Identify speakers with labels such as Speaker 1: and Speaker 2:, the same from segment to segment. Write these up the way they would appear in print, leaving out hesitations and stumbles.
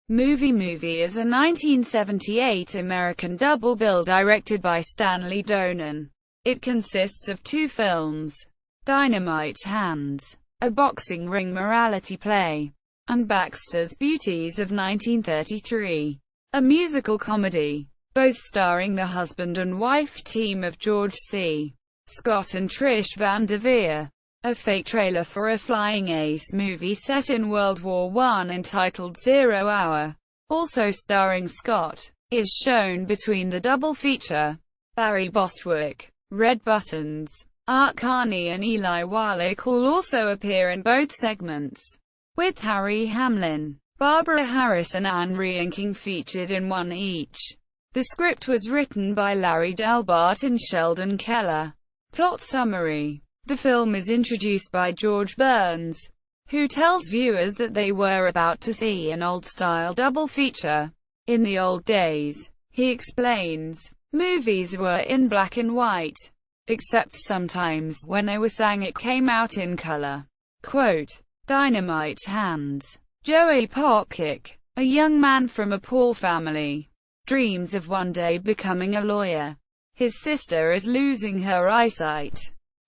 Speaker 1: Movie is a 1978 American double bill directed by Stanley Donen. It consists of two films, Dynamite Hands, a boxing ring morality play, and Baxter's Beauties of 1933, a musical comedy, both starring the husband and wife team of George C. Scott and Trish Van Devere. A fake trailer for a Flying Ace movie set in World War I entitled 0 Hour, also starring Scott, is shown between the double feature. Barry Bostwick, Red Buttons, Carney and Eli Wallach all also appear in both segments, with Harry Hamlin, Barbara Harris and Ann Reinking featured in one each. The script was written by Gelbart and Sheldon Keller. Plot summary. The film is introduced by George Burns, who tells viewers that they were about to see an old-style double feature. In the old days, he explains, movies were in black and white, except sometimes when they were sang it came out in color. Quote, Dynamite Hands. Joey Popkick, a young man from a poor family, dreams of one day becoming a lawyer. His sister is losing her eyesight,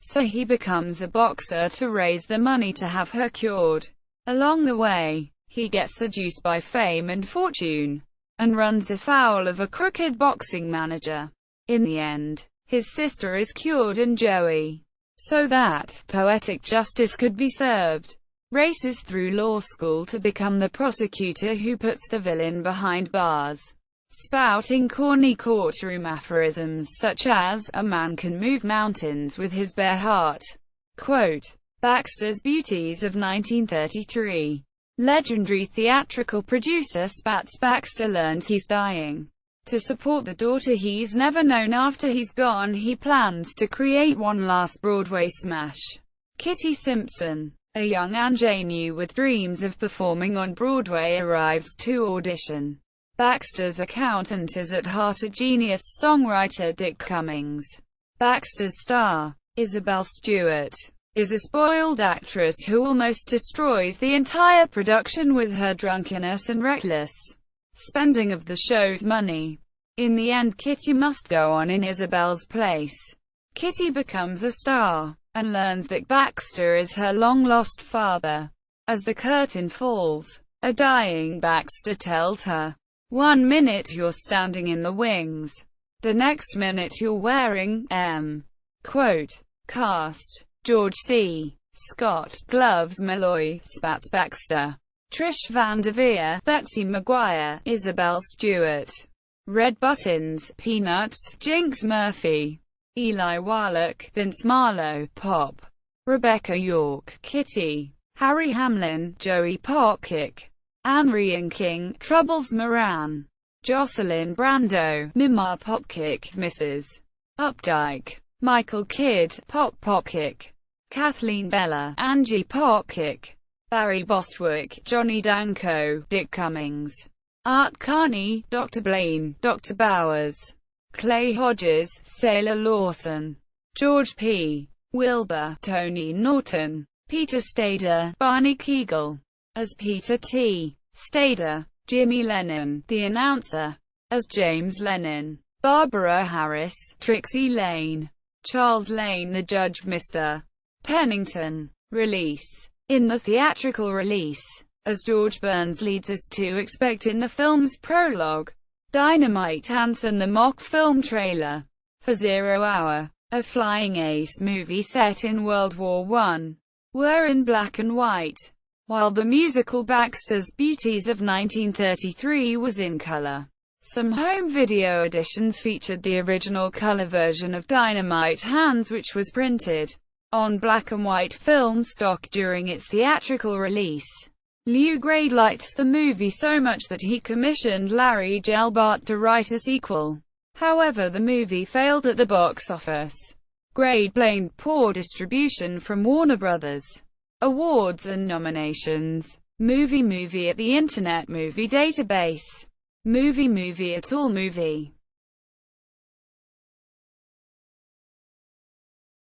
Speaker 1: so he becomes a boxer to raise the money to have her cured. Along the way, he gets seduced by fame and fortune, and runs afoul of a crooked boxing manager. In the end, his sister is cured and Joey, so that poetic justice could be served, races through law school to become the prosecutor who puts the villain behind bars, spouting corny courtroom aphorisms such as, a man can move mountains with his bare heart. Quote, Baxter's Beauties of 1933. Legendary theatrical producer Spats Baxter learns he's dying. To support the daughter he's never known after he's gone, he plans to create one last Broadway smash. Kitty Simpson, a young ingenue with dreams of performing on Broadway, arrives to audition. Baxter's accountant is at heart a genius songwriter Dick Cummings. Baxter's star, Isabel Stewart, is a spoiled actress who almost destroys the entire production with her drunkenness and reckless spending of the show's money. In the end, Kitty must go on in Isabel's place. Kitty becomes a star, and learns that Baxter is her long-lost father. As the curtain falls, a dying Baxter tells her, 1 minute you're standing in the wings, the next minute you're wearing M. Quote, cast, George C. Scott, Gloves Malloy, Spats Baxter, Trish Van Devere, Betsy Maguire, Isabel Stewart, Red Buttons, Peanuts, Jinx Murphy, Eli Wallach, Vince Marlowe, Pop, Rebecca York, Kitty, Harry Hamlin, Joey Popkick, Ann Reinking, Troubles Moran, Jocelyn Brando, Mima Popkick, Mrs. Updike, Michael Kidd, Popkick, Kathleen Bella, Angie Popkick, Barry Bostwick, Johnny Danko, Dick Cummings, Art Carney, Dr. Blaine, Dr. Bowers, Clay Hodges, Sailor Lawson, George P. Wilbur, Tony Norton, Peter Stader, Barney Kegel as Peter T. Stader, Jimmy Lennon, the announcer, as James Lennon, Barbara Harris, Trixie Lane, Charles Lane the judge, Mr. Pennington. Release. In the theatrical release, as George Burns leads us to expect in the film's prologue, Dynamite Hands and the mock film trailer for 0 Hour, a Flying Ace movie set in World War I, were in black and white, while the musical Baxter's Beauties of 1933 was in color. Some home video editions featured the original color version of Dynamite Hands, which was printed on black and white film stock during its theatrical release. Lew Grade liked the movie so much that he commissioned Larry Gelbart to write a sequel. However, the movie failed at the box office. Grade blamed poor distribution from Warner Brothers. Awards and nominations. Movie at the Internet Movie Database. Movie at All Movie.